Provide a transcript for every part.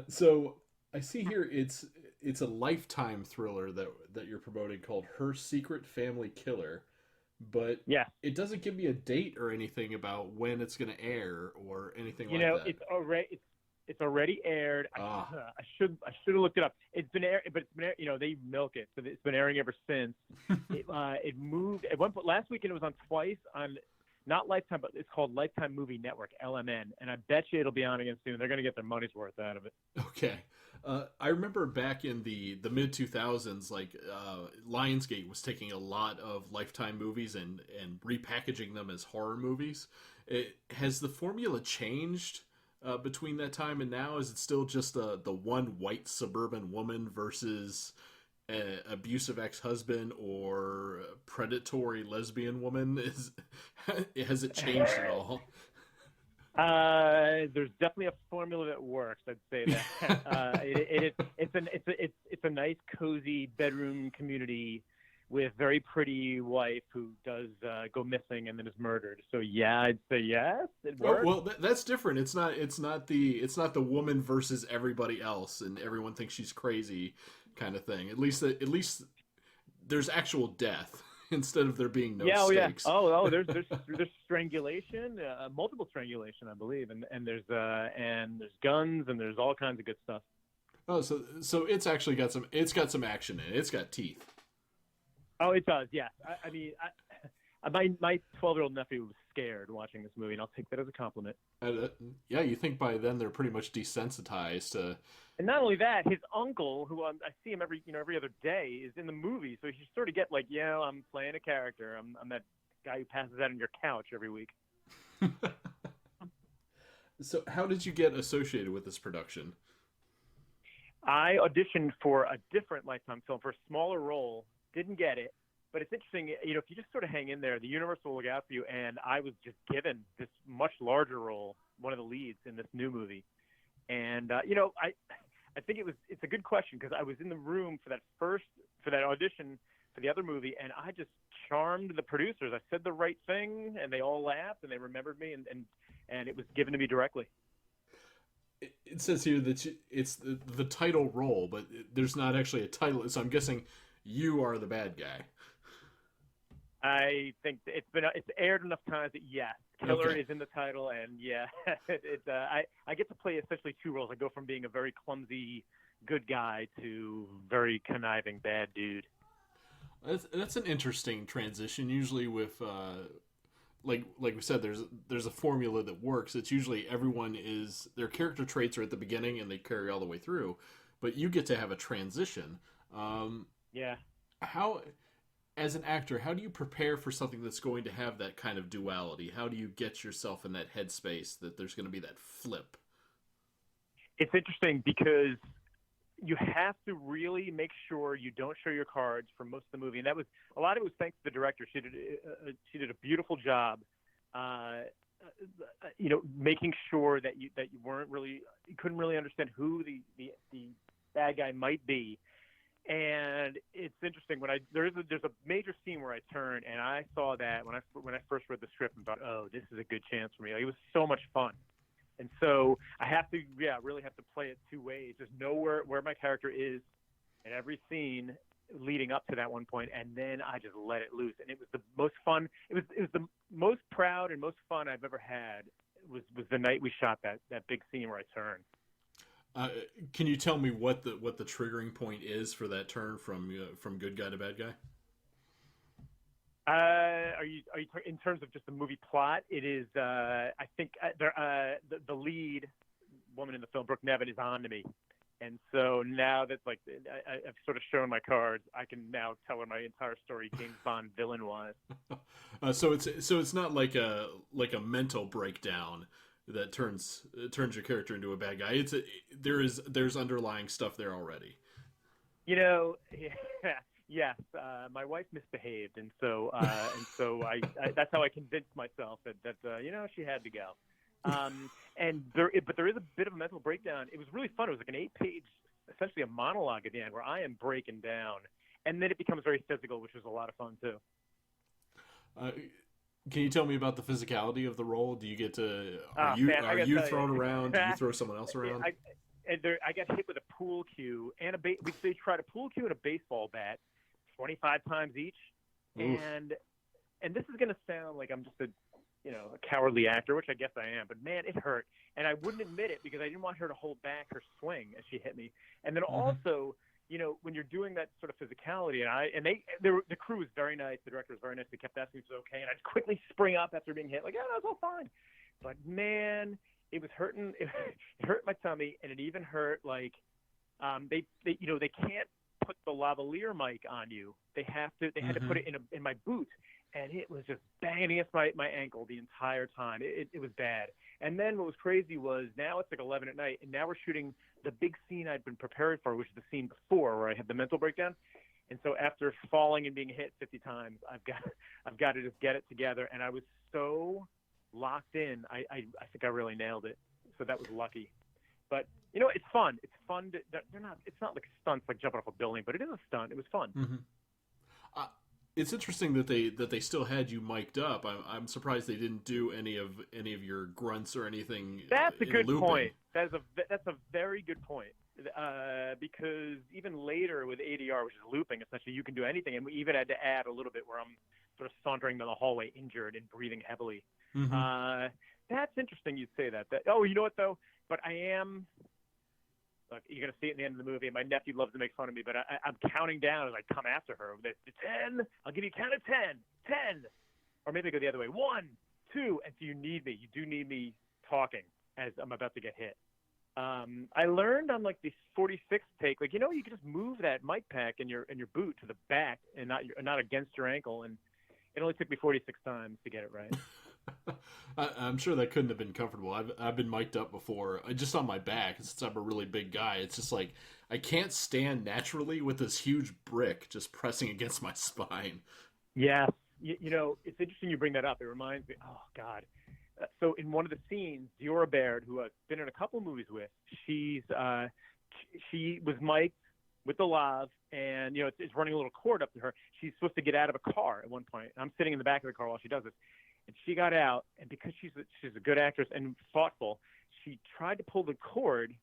So I see here it's a Lifetime thriller that you're promoting called Her Secret Family Killer, but Yes. it doesn't give me a date or anything about when it's going to air or anything You like know, that. it's already aired. Ah, I should have looked it up. It's been aired, but it's been aired, they milk it, so it's been airing ever since. It moved at one point last weekend. It was on twice on not Lifetime, but it's called Lifetime Movie Network (LMN), and I bet you it'll be on again soon. They're going to get their money's worth out of it. okay. I remember back in the mid 2000s, like Lionsgate was taking a lot of Lifetime movies and repackaging them as horror movies. Has the formula changed between that time and now? Is it still just the one white suburban woman versus an abusive ex-husband or predatory lesbian woman? Is has it changed at all? There's definitely a formula that works. I'd say that it's a nice, cozy bedroom community with very pretty wife who does go missing and then is murdered. So yeah, I'd say yes, it Oh works. well, that's different. It's not the woman versus everybody else, and everyone thinks she's crazy, kind of thing. At least there's actual death instead of there being no Yeah, oh yeah. stakes. Oh, there's strangulation, multiple strangulation, I believe, and there's guns and there's all kinds of good stuff. Oh, so it's actually got some action in it. It's got teeth. Oh, it does. Yes. I mean, my 12-year-old nephew was scared watching this movie, and I'll take that as a compliment. Yeah, you think by then they're pretty much desensitized to. And not only that, his uncle, who I see him every other day, is in the movie, so you sort of get like, I'm playing a character. I'm that guy who passes out on your couch every week. So how did you get associated with this production? I auditioned for a different Lifetime film for a smaller role, didn't get it, but it's interesting. If you just sort of hang in there, the universe will look out for you. And I was just given this much larger role, one of the leads in this new movie. And I think it's a good question because I was in the room for that audition for the other movie, and I just charmed the producers. I said the right thing, and they all laughed, and they remembered me, and it was given to me directly. It says here that it's the title role, but there's not actually a title. So I'm guessing you are the bad guy. I think it's aired enough times that yes, Killer Okay. is in the title, and yeah, I get to play essentially two roles. I go from being a very clumsy good guy to very conniving bad dude. That's an interesting transition. Usually with like we said, there's a formula that works. It's usually everyone is their character traits are at the beginning and they carry all the way through, but you get to have a transition. Um, Yeah. how as an actor, how do you prepare for something that's going to have that kind of duality? How do you get yourself in that headspace that there's going to be that flip? It's interesting because you have to really make sure you don't show your cards for most of the movie, and that was a lot of it was thanks to the director. She did a beautiful job, making sure that you couldn't really understand who the bad guy might be. And it's interesting when there's a major scene where I turn and I saw that when I first read the script and thought, oh, this is a good chance for me. Like, it was so much fun. And so I have to, really have to play it two ways. Just know where my character is in every scene leading up to that one point, and then I just let it loose. And it was the most fun. It was the most proud and most fun I've ever had. Was the night we shot that big scene where I turned. Uh, can you tell me what the triggering point is for that turn from good guy to bad guy? Are you in terms of just the movie plot? It is. I think the lead woman in the film, Brooke Nevin, is on to me, and so now that like I've sort of shown my cards, I can now tell her my entire story, James Bond villain wise. So it's not like a mental breakdown that turns your character into a bad guy. There's underlying stuff there already. Yes, my wife misbehaved, and so I that's how I convinced myself that she had to go. But there is a bit of a mental breakdown. It was really fun. It was like an 8-page, essentially a monologue at the end where I am breaking down, and then it becomes very physical, which was a lot of fun too. Uh, can you tell me about the physicality of the role? Do you get to Man, I are gotta you tell thrown you, around? Do you throw someone else around? and I got hit with a pool cue and they tried a pool cue and a baseball bat 25 times each. Oof. And this is going to sound like I'm just a cowardly actor, which I guess I am, but man, it hurt. And I wouldn't admit it because I didn't want her to hold back her swing as she hit me. And then also, when you're doing that sort of physicality, the crew was very nice, the director was very nice. They kept asking if it was okay, and I'd quickly spring up after being hit, like, yeah, no, it's all fine. But man, it was hurting. It hurt my tummy, and it even hurt like they can't put the lavalier mic on you. They had to put it in my boot, and it was just banging against my ankle the entire time. It was bad. And then what was crazy was now it's like 11 at night, and now we're shooting the big scene I'd been prepared for, which is the scene before where I had the mental breakdown. And so after falling and being hit 50 times, I've got to just get it together. And I was so locked in. I think I really nailed it. So that was lucky. But it's fun. It's fun. It's not like stunts like jumping off a building, but it is a stunt. It was fun. Mm-hmm. It's interesting that they still had you mic'd up. I'm surprised they didn't do any of your grunts or anything. That's a good looping. point. That's a very good point. Because even later with ADR, which is looping, essentially you can do anything, and we even had to add a little bit where I'm sort of sauntering down the hallway, injured and breathing heavily. Mm-hmm. That's interesting. You'd say that. Oh, you know what though? But I am. Look, you're going to see it in the end of the movie. My nephew loves to make fun of me, but I'm counting down as I come after her. 10. I'll give you a count of 10. 10. Or maybe I go the other way. 1, 2. And so you need me. You do need me talking as I'm about to get hit. I learned on like the 46th take, like, you can just move that mic pack in your boot to the back and not against your ankle. And it only took me 46 times to get it right. I'm sure that couldn't have been comfortable. I've been mic'd up before, just on my back, since I'm a really big guy. It's just like I can't stand naturally with this huge brick just pressing against my spine. Yeah, it's interesting you bring that up. It reminds me. Oh God. So in one of the scenes, Diora Baird, who I've been in a couple movies with, she was mic'd with the lav, and it's running a little cord up to her. She's supposed to get out of a car at one point. I'm sitting in the back of the car while she does this. And she got out, and because she's a good actress and thoughtful, she tried to pull the cord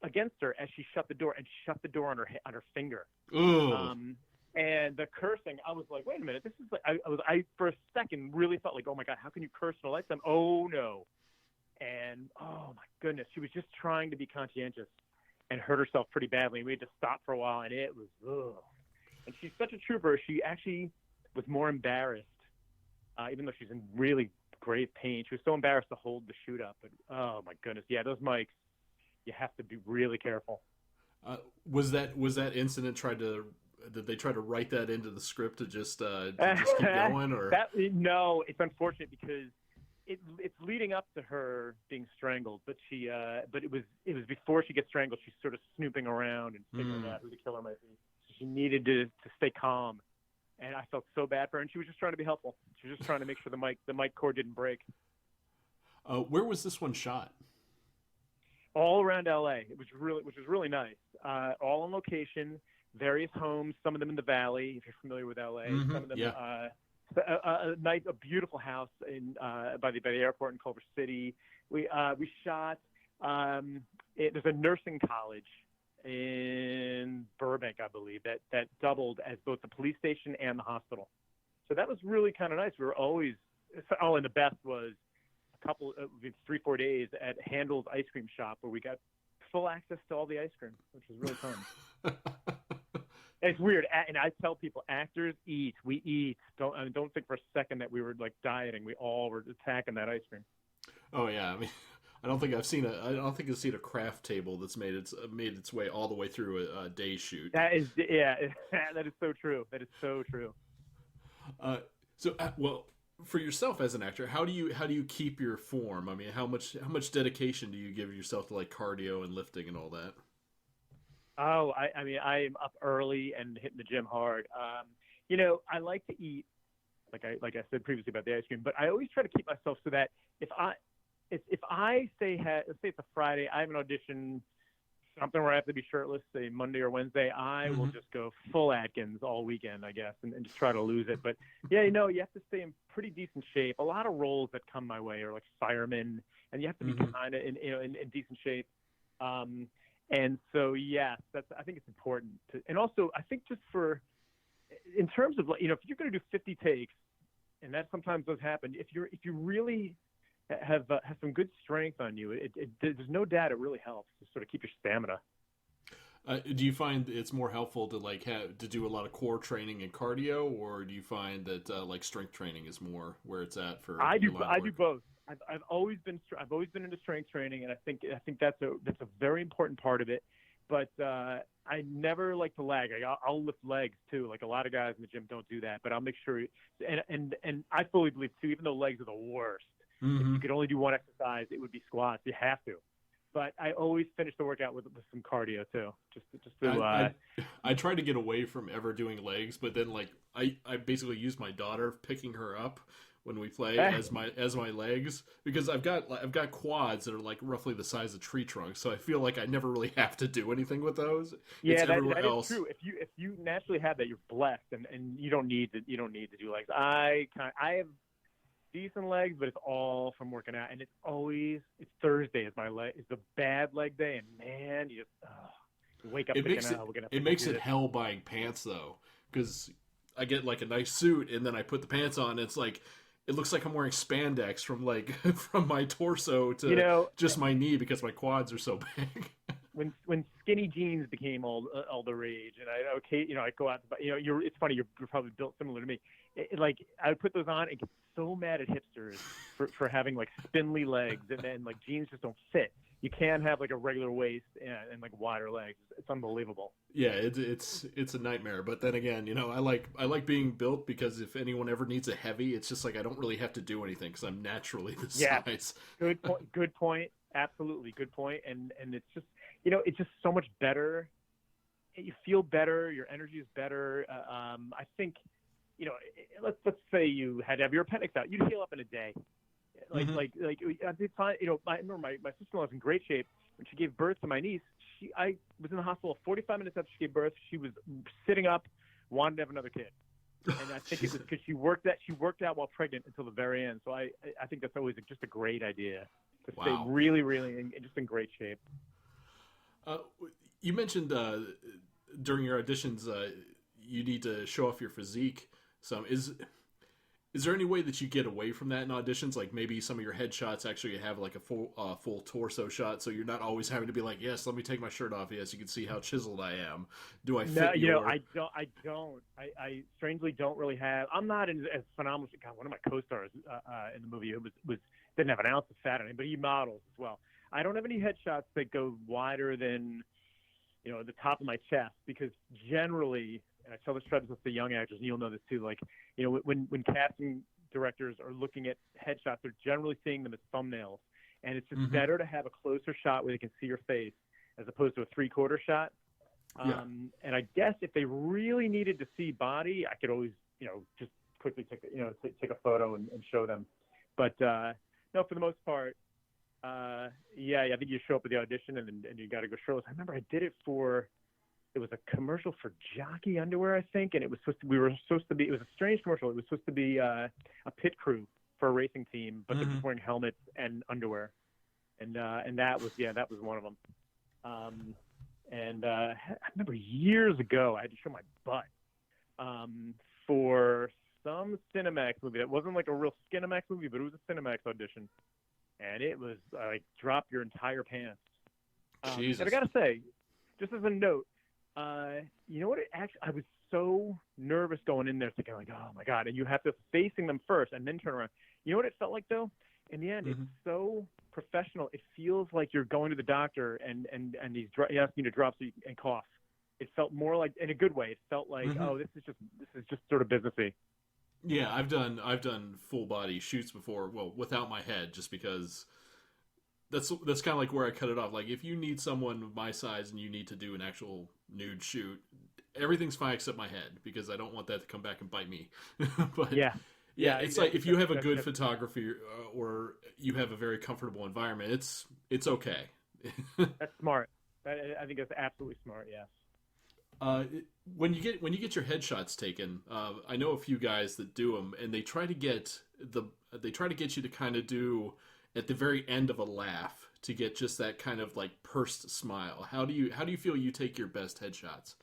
against her as she shut the door, and shut the door on her finger. And the cursing, I was like, wait a minute, this is like I for a second really thought like, oh my God, how can you curse in a lifetime? Oh no, and oh my goodness, she was just trying to be conscientious and hurt herself pretty badly. We had to stop for a while, and it was ugh. And she's such a trooper. She actually was more embarrassed. Even though she's in really grave pain, she was so embarrassed to hold the shoot up. But oh my goodness, yeah, those mics, you have to be really careful. Was that incident did they try to write that into the script to just keep going, or no? It's unfortunate because it's leading up to her being strangled, but it was before she gets strangled. She's sort of snooping around and figuring out who the killer might be. So she needed to stay calm. And I felt so bad for her, and she was just trying to be helpful. She was just trying to make sure the mic cord didn't break. Where was this one shot? All around LA, which was really nice. All on location, various homes, some of them in the Valley, if you're familiar with LA. Mm-hmm. Some of them, yeah. a beautiful house by the airport in Culver City. We shot. There's a nursing college in Burbank, I believe, that doubled as both the police station and the hospital. So that was really kind of nice. We were always, and the best was a couple of 3-4 days at Handel's ice cream shop where we got full access to all the ice cream, which was really fun. It's weird, and I tell people, actors eat. We eat. Don't think for a second that we were like dieting. We all were attacking that ice cream. Oh yeah, I mean, I don't think I've seen a craft table that's made its way all the way through a day shoot. That is so true. That is so true. Well, for yourself as an actor, how do you keep your form? I mean, how much dedication do you give yourself to like cardio and lifting and all that? Oh, I mean, I'm up early and hitting the gym hard. I like to eat, like I said previously about the ice cream, but I always try to keep myself so that if I say, let's say it's a Friday, I have an audition, something where I have to be shirtless, say Monday or Wednesday, I will just go full Atkins all weekend, I guess, and just try to lose it. But yeah, you have to stay in pretty decent shape. A lot of roles that come my way are like firemen, and you have to be kind of in decent shape. And so, yes, I think it's important to, and also I think just for, in terms of, if you're going to do 50 takes, and that sometimes does happen, if you really have some good strength on you, there's no doubt it really helps to sort of keep your stamina. Do you find it's more helpful to like have to do a lot of core training and cardio, or do you find that like strength training is more where it's at for your line of I work? do both. I've always been into strength training, and I think that's a very important part of it. But I never like to lag. I'll lift legs too. Like a lot of guys in the gym don't do that, but I'll make sure. And I fully believe too. Even though legs are the worst, if Mm-hmm. you could only do one exercise, it would be squats. You have to. But I always finish the workout with some cardio too, just to. I try to get away from ever doing legs, but then like I basically use my daughter picking her up when we play as my legs because I've got quads that are like roughly the size of tree trunks, so I feel like I never really have to do anything with those. It's Yeah, everywhere that is else. true. If you naturally have that, you're blessed, and you don't need to do legs. I have decent legs, but it's all from working out, and it's Thursday is the bad leg day, and man, you wake up It thinking, makes it oh, we're gonna it have to makes do it this. hell buying pants though, because I get like a nice suit and then I put the pants on. And it's like it looks like I'm wearing spandex from like from my torso You to know, just my knee because my quads are so big. when skinny jeans became all the rage, and I go out, it's funny, you're probably built similar to me. Like I would put those on and get so mad at hipsters for having like spindly legs, and then like jeans just don't fit. You can't have like a regular waist and like wider legs. It's unbelievable. Yeah, it's a nightmare. But then again, I like being built because if anyone ever needs a heavy, it's just like I don't really have to do anything because I'm naturally this Yeah, size. good point. Good point. Absolutely good point. And it's just it's just so much better. You feel better. Your energy is better. I think let's say you had to have your appendix out. You'd heal up in a day. Like Hmm. like like I did fine. I remember my sister-in-law was in great shape when she gave birth to my niece. I was in the hospital 45 minutes after she gave birth. She was sitting up, wanted to have another kid. And I think it was because she worked out while pregnant until the very end. So I think that's always just a great idea to stay Wow. really, really just in great shape. Uh, you mentioned during your auditions you need to show off your physique. Some is there any way that you get away from that in auditions? Like maybe some of your headshots actually have like a full torso shot, so you're not always having to be like, yes, let me take my shirt off. Yes, you can see how chiseled I am. Do I No, fit your? I don't. I strangely don't really have. I'm not as phenomenal. God, one of my co-stars in the movie was didn't have an ounce of fat on him, but he models as well. I don't have any headshots that go wider than the top of my chest because generally, and I tell this to the young actors, and you'll know this too. Like when casting directors are looking at headshots, they're generally seeing them as thumbnails, and it's just Hmm. better to have a closer shot where they can see your face as opposed to a three-quarter shot. Yeah. And I guess if they really needed to see body, I could always, just quickly take a photo and show them. But no, for the most part, yeah, I think you show up at the audition and you got to go shirtless. I remember I did it it was a commercial for Jockey underwear, I think, and it was it was a strange commercial. It was supposed to be a pit crew for a racing team, but they're Hmm. just wearing helmets and underwear, and that was one of them. And I remember years ago I had to show my butt for some Cinemax movie. It wasn't like a real Skinemax movie, but it was a Cinemax audition, and it was like drop your entire pants. And I Jesus. gotta say, just as a note, you know what? I was so nervous going in there, thinking like, oh my god, and you have to facing them first and then turn around. You know what it felt like though? In the end, it's Hmm. so professional. It feels like you're going to the doctor and he's asking you to drop and cough. It felt more like, in a good way. It felt like, Hmm. oh, this is just sort of businessy. Yeah, I've done full body shoots before. Well, without my head, just because that's kind of like where I cut it off. Like if you need someone of my size and you need to do an actual nude shoot, everything's fine except my head because I don't want that to come back and bite me. But Yeah, yeah, yeah. it's like if you have a good That's photography or you have a very comfortable environment, it's okay. that's smart. I think that's absolutely smart. Yes. Uh, when you get your headshots taken, I know a few guys that do them, and they try to get you to kind of do at the very end of a laugh to get just that kind of like pursed smile? How do you feel you take your best headshots?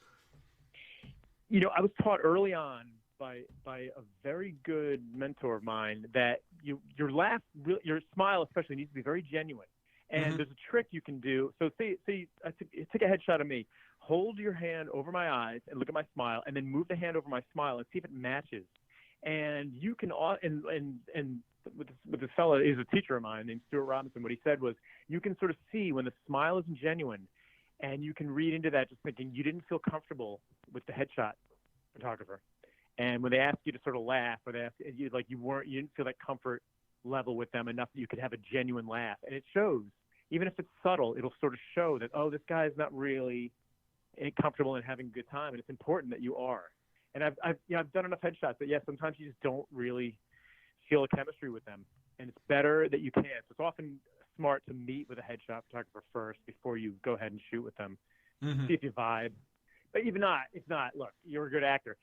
I was taught early on by a very good mentor of mine that your laugh, your smile especially, needs to be very genuine. And there's a trick you can do. So say I take a headshot of me, hold your hand over my eyes and look at my smile, and then move the hand over my smile and see if it matches. And you can and with this fella is a teacher of mine named Stuart Robinson. What he said was, you can sort of see when the smile isn't genuine, and you can read into that just thinking you didn't feel comfortable with the headshot photographer. And when they ask you to sort of laugh, or they ask you, like, you didn't feel that comfort level with them enough that you could have a genuine laugh. And it shows, even if it's subtle, it'll sort of show that, oh, this guy is not really comfortable in having a good time. And it's important that you are. And I've done enough headshots that, sometimes you just don't really feel a chemistry with them. And it's better that you can. So it's often smart to meet with a headshot photographer first before you go ahead and shoot with them. See if you vibe. But if not, look, you're a good actor.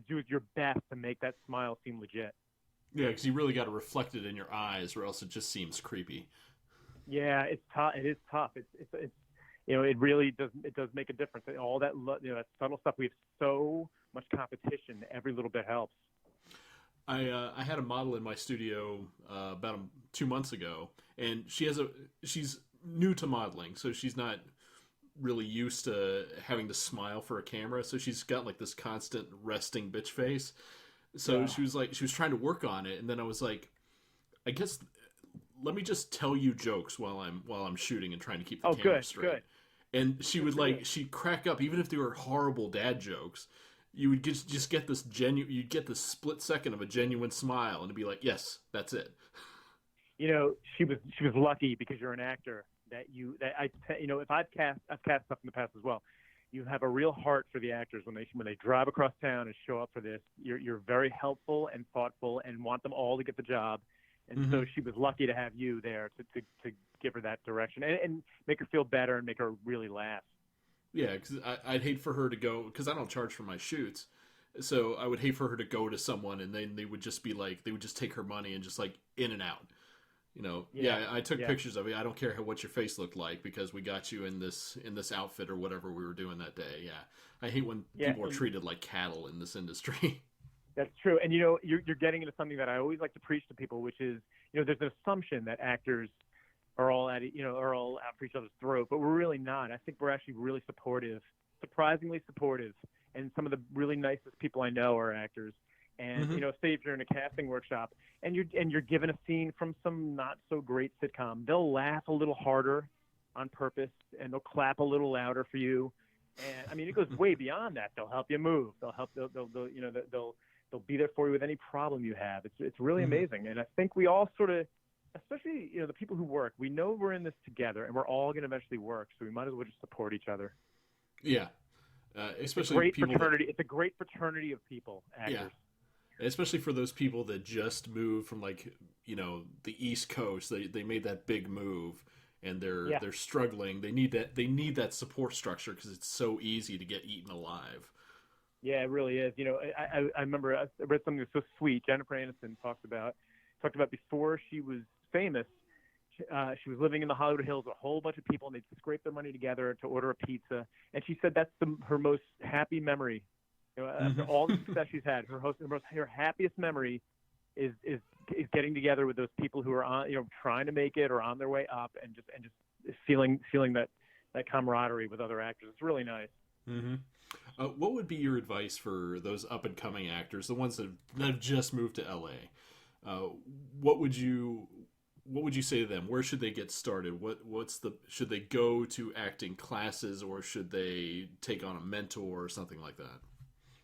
Do your best to make that smile seem legit. Yeah, because you really got to reflect it in your eyes, or else it just seems creepy. Yeah, it's tough. It is tough. It's it really does. It does make a difference. All that that subtle stuff. We have so much competition. Every little bit helps. I had a model in my studio about 2 months ago, and she's new to modeling, so she's not really used to having to smile for a camera, so she's got like this constant resting bitch face. So she was trying to work on it, and then I was like, I guess let me just tell you jokes while I'm shooting and trying to keep the camera straight. Good. And she would she'd crack up even if they were horrible dad jokes. You would just get this you'd get this split second of a genuine smile, and it'd be like, yes, that's it. She was lucky, because you're an actor, if I've cast stuff in the past as well. You have a real heart for the actors when they drive across town and show up for this. You're very helpful and thoughtful and want them all to get the job. And so she was lucky to have you there to give her that direction and make her feel better and make her really laugh. Yeah, because I'd hate for her to go, because I don't charge for my shoots. So I would hate for her to go to someone and then they would just be like, they would just take her money and just like in and out. I took pictures of it. I don't care what your face looked like, because we got you in this outfit or whatever we were doing that day. Yeah, I hate when people are treated like cattle in this industry. That's true, and you're getting into something that I always like to preach to people, which is there's an assumption that actors are all out for each other's throat, but we're really not. I think we're actually really supportive, surprisingly supportive, and some of the really nicest people I know are actors. And say if you're in a casting workshop and you're given a scene from some not so great sitcom, they'll laugh a little harder on purpose, and they'll clap a little louder for you. And I mean, it goes way beyond that. They'll help you move. They'll be there for you with any problem you have. It's really amazing. And I think we all sort of, especially the people who work, we know we're in this together and we're all going to eventually work. So we might as well just support each other. Yeah, especially it's a great fraternity. It's a great fraternity of people, actors. Yeah. Especially for those people that just moved from the East Coast, they made that big move and they're struggling. They need that support structure, because it's so easy to get eaten alive. Yeah, it really is. I remember I read something that's so sweet. Jennifer Aniston talked about before she was famous. She was living in the Hollywood Hills with a whole bunch of people, and they'd scrape their money together to order a pizza. And she said that's her most happy memory. After all the success she's had, her happiest memory is getting together with those people who are on, trying to make it or on their way up, and just feeling that camaraderie with other actors. It's really nice. Mm-hmm. What would be your advice for those up and coming actors, the ones that have just moved to LA? What would you say to them? Where should they get started? Should they go to acting classes, or should they take on a mentor or something like that?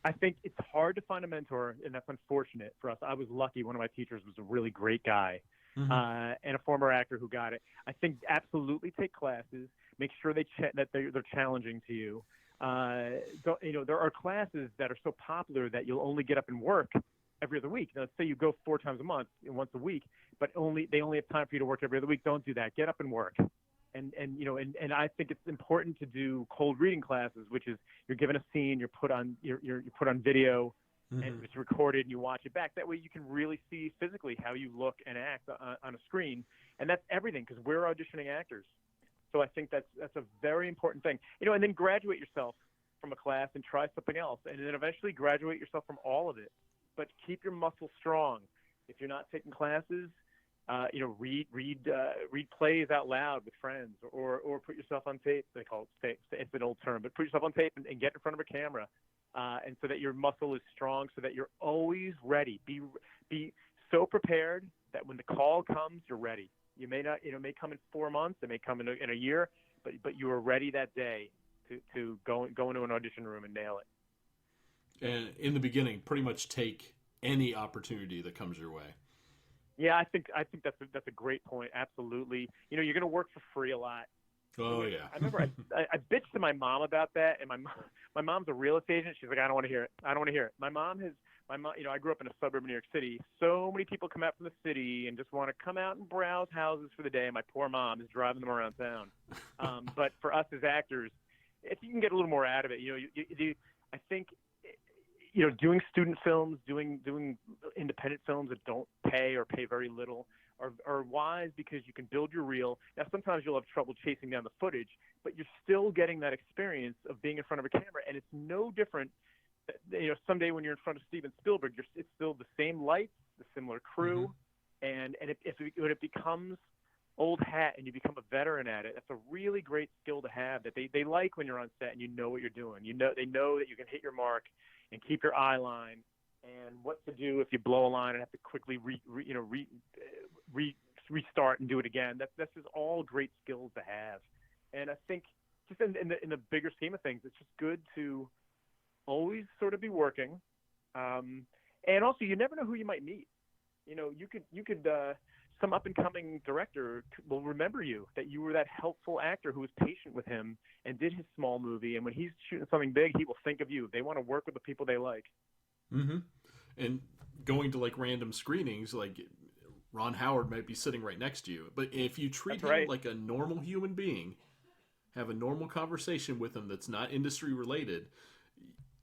I think it's hard to find a mentor, and that's unfortunate for us. I was lucky. One of my teachers was a really great guy, and a former actor who got it. I think absolutely take classes. Make sure that they're challenging to you. There are classes that are so popular that you'll only get up and work every other week. Now, let's say you go 4 times a month, once a week, but they only have time for you to work every other week. Don't do that. Get up and work. And I think it's important to do cold reading classes, which is you're given a scene, you're put on video, and it's recorded and you watch it back. That way you can really see physically how you look and act on a screen, and that's everything because we're auditioning actors. So I think that's a very important thing. And then graduate yourself from a class and try something else, and then eventually graduate yourself from all of it. But keep your muscles strong. If you're not taking classes, read plays out loud with friends, or put yourself on tape. They call it, it's an old term, but put yourself on tape and get in front of a camera, and so that your muscle is strong, so that you're always ready. Be so prepared that when the call comes, you're ready. You may not, it may come in 4 months, it may come in a year, but you are ready that day to go into an audition room and nail it. And in the beginning, pretty much take any opportunity that comes your way. Yeah, I think that's a great point. Absolutely. You're going to work for free a lot. Oh yeah. I remember I bitched to my mom about that, and my mom's a real estate agent. She's like, I don't want to hear it. I don't want to hear it. My mom, I grew up in a suburb of New York City. So many people come out from the city and just want to come out and browse houses for the day. And my poor mom is driving them around town. But for us as actors, if you can get a little more out of it, I think, doing student films, doing independent films that don't pay or pay very little are wise, because you can build your reel. Now, sometimes you'll have trouble chasing down the footage, but you're still getting that experience of being in front of a camera, and it's no different. Someday when you're in front of Steven Spielberg, it's still the same lights, the similar crew, and if it becomes old hat and you become a veteran at it, that's a really great skill to have that they like when you're on set and you know what you're doing. They know that you can hit your mark and keep your eye line, and what to do if you blow a line and have to quickly restart and do it again. That's just all great skills to have. And I think just in the bigger scheme of things, it's just good to always sort of be working. And also, you never know who you might meet. You could some up and coming director will remember you, that you were that helpful actor who was patient with him and did his small movie. And when he's shooting something big, he will think of you. They want to work with the people they like. And going to like random screenings, like Ron Howard might be sitting right next to you, but if you treat him like a normal human being, have a normal conversation with him that's not industry related,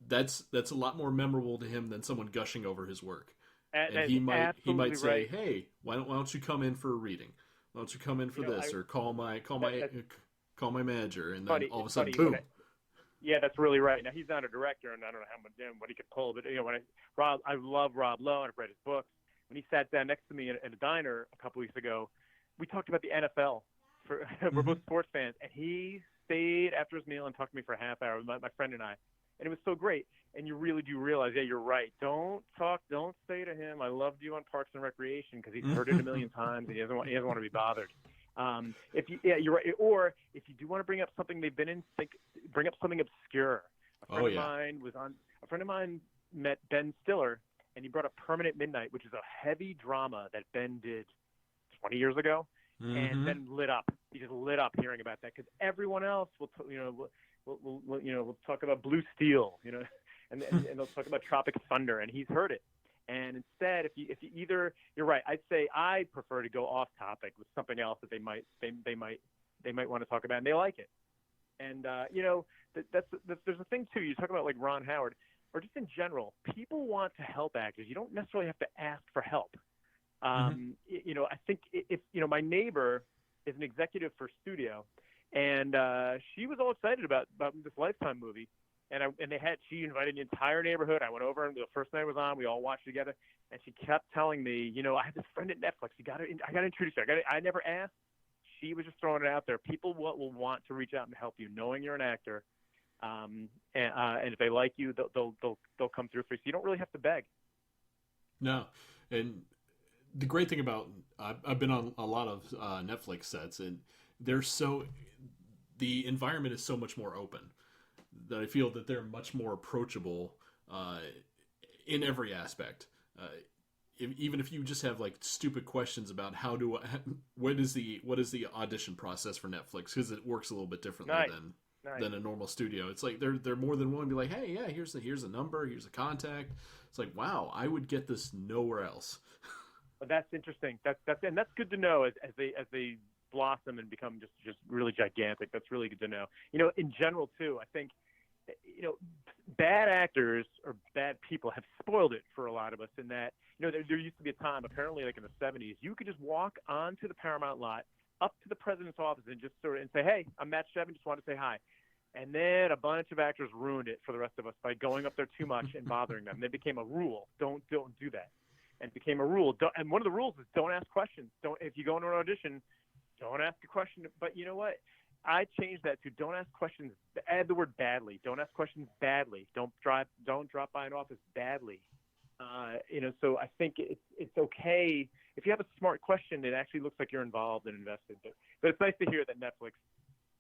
that's a lot more memorable to him than someone gushing over his work. And he might say, right. Hey, why don't you come in for a reading? Why don't you come in for this, or call my manager, and then all of a sudden, boom. Yeah, that's really right. Now, he's not a director, and I don't know what he could pull, but I love Rob Lowe, and I've read his books. When he sat down next to me in a diner a couple weeks ago, we talked about the NFL. We're both sports fans, and he stayed after his meal and talked to me for a half hour, my friend and I. And it was so great. And you really do realize, yeah, you're right. Don't say to him, I loved you on Parks and Recreation, because he's heard it a million times and he doesn't want to be bothered. You're right. Or if you do want to bring up something they've been in, bring up something obscure. A friend of mine met Ben Stiller, and he brought up Permanent Midnight, which is a heavy drama that Ben did 20 years ago, and then lit up. He just lit up hearing about that, because everyone else will talk about Blue Steel, and they'll talk about Tropic Thunder, and he's heard it. And instead, if you either, you're right, I'd say I prefer to go off topic with something else that they might want to talk about, and they like it. And there's a thing too. You talk about like Ron Howard, or just in general, people want to help actors. You don't necessarily have to ask for help. I think if my neighbor is an executive for a studio, and she was all excited about this Lifetime movie, and she invited the entire neighborhood. I went over, and the first night it was on, we all watched together, and she kept telling me, I have this friend at Netflix. I got to introduce her. I never asked. She was just throwing it out there. People will want to reach out and help you, knowing you're an actor, and if they like you, they'll come through for you. So you don't really have to beg. No, and the great thing about I've been on a lot of Netflix sets, and the environment is so much more open that I feel that they're much more approachable in every aspect. Even if you just have like stupid questions about what is the audition process for Netflix, because it works a little bit differently than a normal studio. It's like they're more than willing to be like, hey, yeah, here's a number, here's a contact. It's like, wow, I would get this nowhere else. Well, that's interesting. That's good to know as they blossom and become just really gigantic. That's really good to know. In general too, I think bad actors or bad people have spoiled it for a lot of us in that, there used to be a time, apparently like in the 70s, you could just walk onto the Paramount lot up to the president's office and just sort of and say, hey, I'm Matt Shevin, just want to say hi. And then a bunch of actors ruined it for the rest of us by going up there too much and bothering them. It became a rule. Don't do that. And it became a rule. And one of the rules is don't ask questions. If you go into an audition, don't ask a question. But you know what? I changed that to don't ask questions. Add the word badly. Don't ask questions badly. Don't drop by an office badly. So I think it's okay if you have a smart question. It actually looks like you're involved and invested. But it's nice to hear that Netflix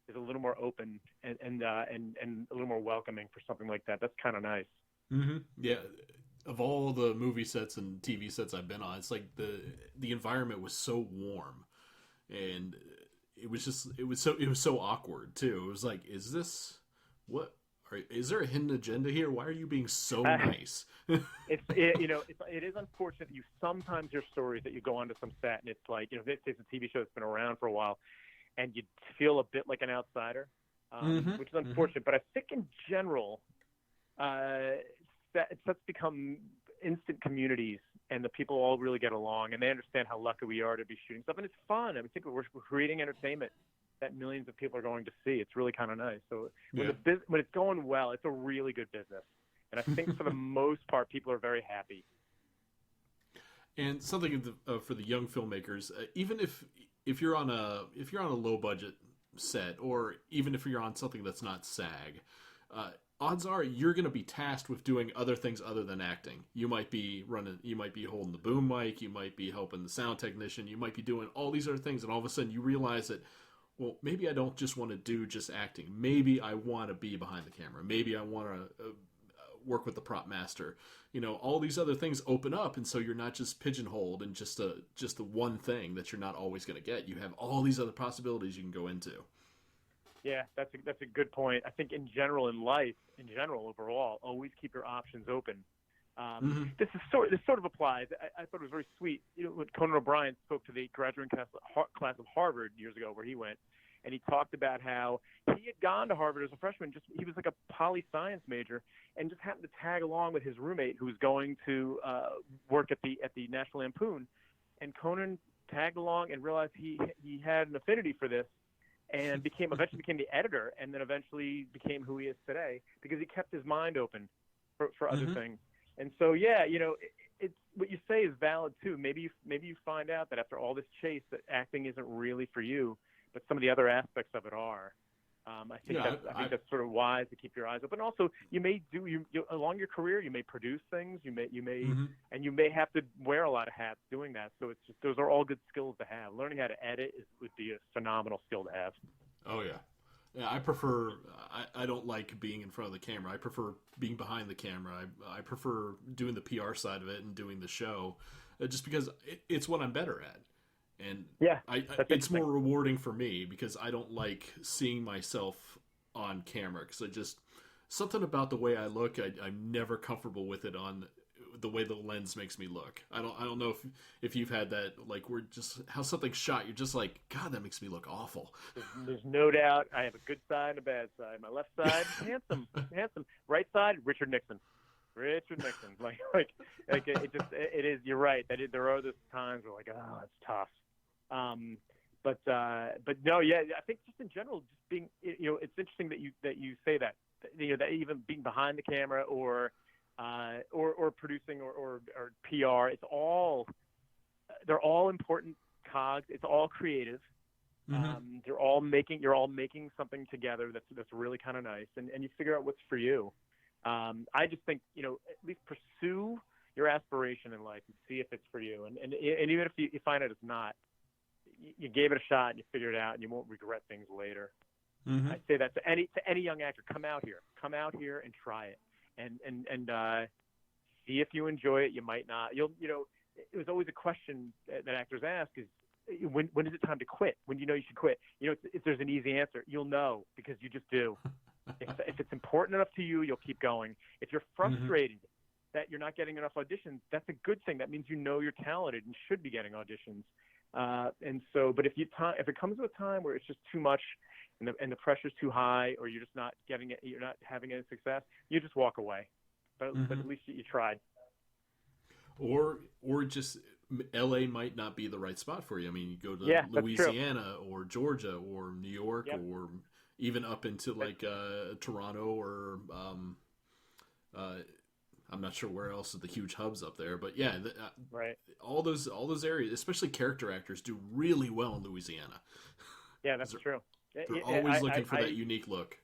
is a little more open and a little more welcoming for something like that. That's kind of nice. Mm-hmm. Yeah. Of all the movie sets and TV sets I've been on, it's like the environment was so warm, and it was so awkward too. It was like, is this what? Is there a hidden agenda here? Why are you being so nice? It is unfortunate that you sometimes hear stories that you go onto some set and it's like, this is a TV show that's been around for a while, and you feel a bit like an outsider, which is unfortunate. Mm-hmm. But I think in general, sets become instant communities, and the people all really get along, and they understand how lucky we are to be shooting stuff, and it's fun. I think we're creating entertainment that millions of people are going to see. It's really kind of nice. So when it's going well, it's a really good business, and I think for the most part, people are very happy. And something for the young filmmakers, even if you're on a low budget set, or even if you're on something that's not SAG, odds are you're going to be tasked with doing other things other than acting. You might be holding the boom mic, you might be helping the sound technician, you might be doing all these other things, and all of a sudden you realize that, well, maybe I don't just want to do just acting. Maybe I want to be behind the camera. Maybe I want to work with the prop master. All these other things open up, and so you're not just pigeonholed in just the one thing that you're not always going to get. You have all these other possibilities you can go into. Yeah, that's a good point. I think in general, in life, overall, always keep your options open. This sort of applies. I thought it was very sweet. When Conan O'Brien spoke to the graduating class of Harvard years ago, where he went, and he talked about how he had gone to Harvard as a freshman. He was like a poli-science major, and just happened to tag along with his roommate, who was going to work at the National Lampoon. And Conan tagged along and realized he had an affinity for this, and eventually became the editor, and then eventually became who he is today, because he kept his mind open for other things. And so, it's what you say is valid too. Maybe you find out that after all this chase, that acting isn't really for you, but some of the other aspects of it are. I think that's sort of wise to keep your eyes open. Also, you may along your career, you may produce things, you may and you may have to wear a lot of hats doing that. So it's just, those are all good skills to have. Learning how to edit would be a phenomenal skill to have. Oh yeah. Yeah, I prefer. I don't like being in front of the camera. I prefer being behind the camera. I prefer doing the PR side of it and doing the show, just because it's what I'm better at. And it's more rewarding for me, because I don't like seeing myself on camera, because something about the way I look, I'm never comfortable with it on the way the lens makes me look. I don't know if you've had that, like, where just how something's shot, you're just like, God, that makes me look awful. There's no doubt I have a good side and a bad side. My left side, handsome. Right side, Richard Nixon. Like it is. You're right. There are those times where like, oh, it's tough. But no, yeah. I think just in general, just being, it's interesting that you say that. That even being behind the camera or producing or PR, they're all important cogs. It's all creative. You're all making something together that's really kind of nice, and you figure out what's for you. I just think, at least pursue your aspiration in life and see if it's for you. And even if you find out it's not, you gave it a shot and you figured it out, and you won't regret things later. I say that to any young actor. Come out here and try it, and see if you enjoy it. You might not. It was always a question that actors ask is, when is it time to quit? When you should quit? If there's an easy answer, you'll know, because you just do. If it's important enough to you, you'll keep going. If you're frustrated that you're not getting enough auditions, that's a good thing. That means you're talented and should be getting auditions. And so, but if it comes to a time where it's just too much and the pressure's too high, or you're just not getting it, you're not having any success, you just walk away. But at least you tried. Or just LA might not be the right spot for you. I mean, you go to Yeah, Louisiana or Georgia or New York, yep. or even up into like Toronto, or I'm not sure where else are the huge hubs up there, but yeah, right. All those areas, especially character actors, do really well in Louisiana. Yeah, that's true. They're always looking for that unique look.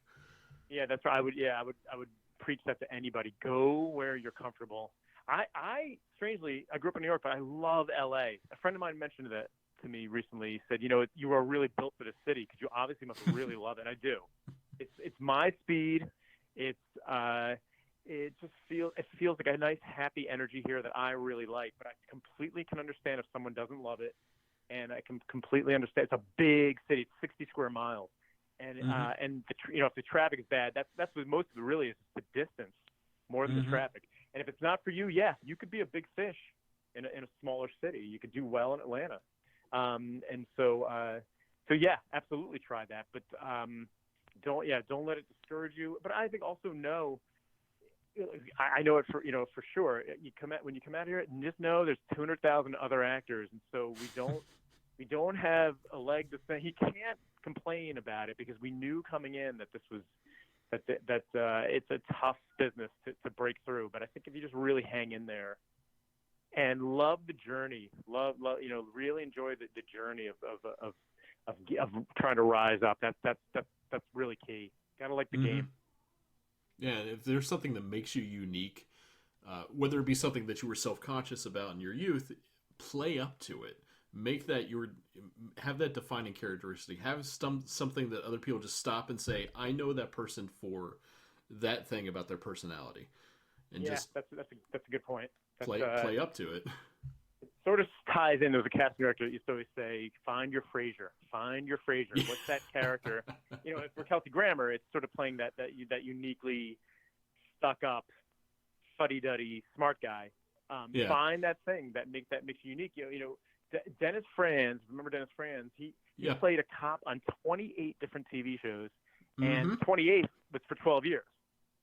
Yeah, that's right. I would preach that to anybody. Go where you're comfortable. I strangely, I grew up in New York, but I love LA. A friend of mine mentioned that to me recently. He said, you are really built for the city because you obviously must really love it. And I do. It's my speed. It feels like a nice, happy energy here that I really like. But I completely can understand if someone doesn't love it, and I can completely understand. It's a big city. It's 60 square miles, and if the traffic is bad, that's what most of it really is. The distance more than the traffic. And if it's not for you, yeah, you could be a big fish in a smaller city. You could do well in Atlanta. So yeah, absolutely try that. But don't let it discourage you. But I think also I know it for sure. When you come out here, just know there's 200,000 other actors, and so we don't have a leg to say. He can't complain about it because we knew coming in that this was. That it's a tough business to break through. But I think if you just really hang in there and love the journey, really enjoy the journey of trying to rise up. That's really key. Gotta like the game. Yeah, if there's something that makes you unique, whether it be something that you were self-conscious about in your youth, play up to it. Make that have that defining characteristic. Have something that other people just stop and say, I know that person for that thing about their personality, and just that's a good point. Play up to it. It sort of ties in. There's a casting director that used to always say, find your Frasier. What's that character? For Kelsey Grammer, it's sort of playing that uniquely stuck up, fuddy-duddy, smart guy. Find that thing that makes you unique. Dennis Franz, remember Dennis Franz? He played a cop on 28 different TV shows, and 28 was for 12 years.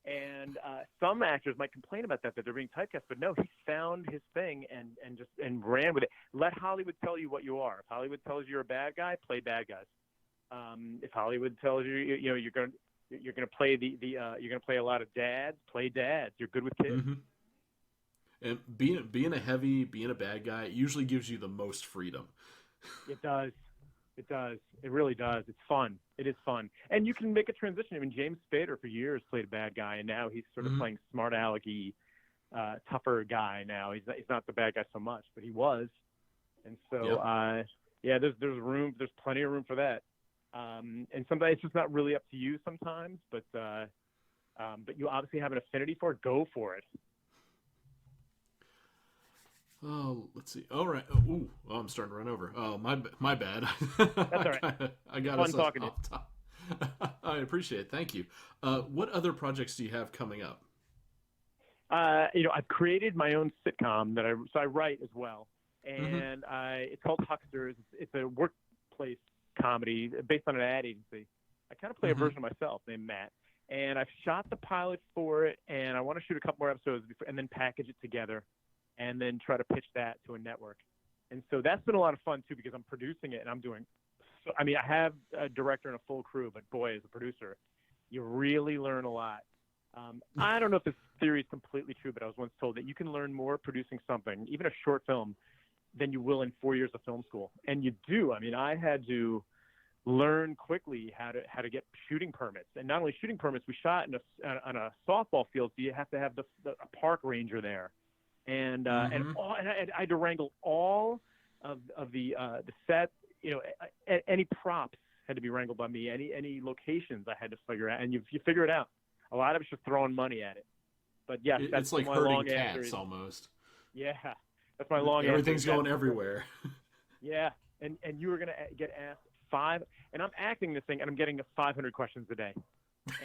And some actors might complain about that they're being typecast, but no, he found his thing and ran with it. Let Hollywood tell you what you are. If Hollywood tells you you're a bad guy, play bad guys. If Hollywood tells you you're going to play you're going to play a lot of dads, play dads. You're good with kids. And being a bad guy usually gives you the most freedom. It does. It really does. It's fun. It is fun. And you can make a transition. I mean, James Spader for years played a bad guy, and now he's sort of playing smart alecky, tougher guy now. He's not the bad guy so much, but he was. And so, there's plenty of room for that. And sometimes it's just not really up to you sometimes, but you obviously have an affinity for it. Go for it. Oh, let's see. All right. I'm starting to run over. Oh, my bad. That's all right. I got fun talking to you. I appreciate it. Thank you. What other projects do you have coming up? I've created my own sitcom I write as well, and it's called Hucksters. It's a workplace comedy based on an ad agency. I kind of play a version of myself named Matt, and I've shot the pilot for it, and I want to shoot a couple more episodes and then package it together, and then try to pitch that to a network. And so that's been a lot of fun, too, because I'm producing it, and I'm doing – I have a director and a full crew, but, boy, as a producer, you really learn a lot. I don't know if this theory is completely true, but I was once told that you can learn more producing something, even a short film, than you will in 4 years of film school. And you do. I had to learn quickly how to get shooting permits. And not only shooting permits, we shot on a softball field, so you have to have a park ranger there. And I had to wrangle all of the set. Any props had to be wrangled by me. Any locations I had to figure out, and you figure it out. A lot of it's just throwing money at it. But yes, it's like herding cats almost. Yeah, that's my long. Everything's going everywhere. Yeah, and you were gonna get asked 5, and I'm acting this thing, and I'm getting 500 questions a day,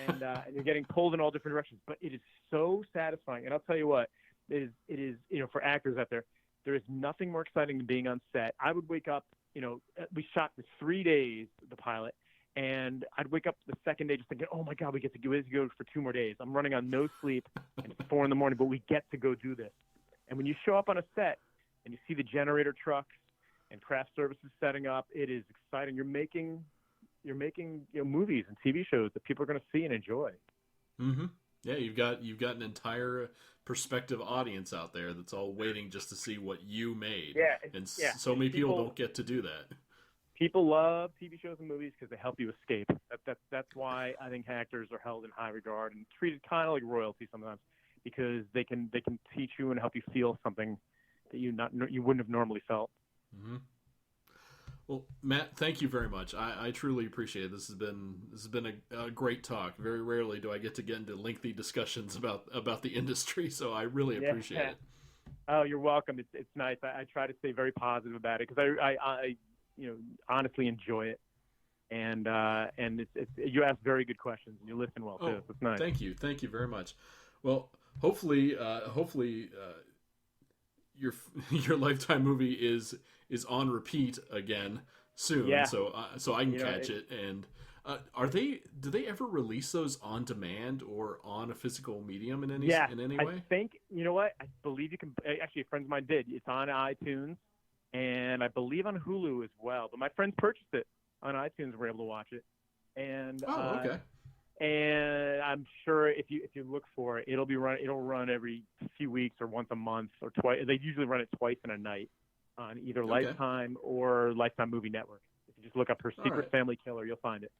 and you're getting pulled in all different directions. But it is so satisfying, and I'll tell you what. It is for actors out there, There is nothing more exciting than being on set. I would wake up, we shot for 3 days, the pilot, and I'd wake up the second day just thinking, oh my God, we get to go for 2 more days. I'm running on no sleep, and it's 4 a.m, but we get to go do this. And when you show up on a set and you see the generator trucks and craft services setting up, it is exciting. You're making movies and TV shows that people are going to see and enjoy. Mm-hmm. Yeah, you've got an entire prospective audience out there that's all waiting just to see what you made. Yeah, and so many people don't get to do that. People love TV shows and movies because they help you escape. That's why I think actors are held in high regard and treated kind of like royalty sometimes, because they can teach you and help you feel something that you wouldn't have normally felt. Mm-hmm. Well, Matt, thank you very much. I truly appreciate it. This has been a great talk. Very rarely do I get to get into lengthy discussions about the industry, so I really appreciate it. Oh, you're welcome. It's nice. I try to stay very positive about it because I honestly enjoy it, and you ask very good questions and you listen well too. So it's nice. Thank you very much. Well, hopefully your Lifetime movie is on repeat again soon, so I can catch it. And do they ever release those on demand or on a physical medium in any way? I think, you know what, I believe you can. Actually, friends of mine did. It's on iTunes and I believe on Hulu as well. But my friends purchased it on iTunes and were able to watch it. And okay. And I'm sure if you look for it, it'll run every few weeks or once a month or twice. They usually run it twice in a night on either Lifetime or Lifetime Movie Network. If you just look up Her Secret Family Killer, you'll find it.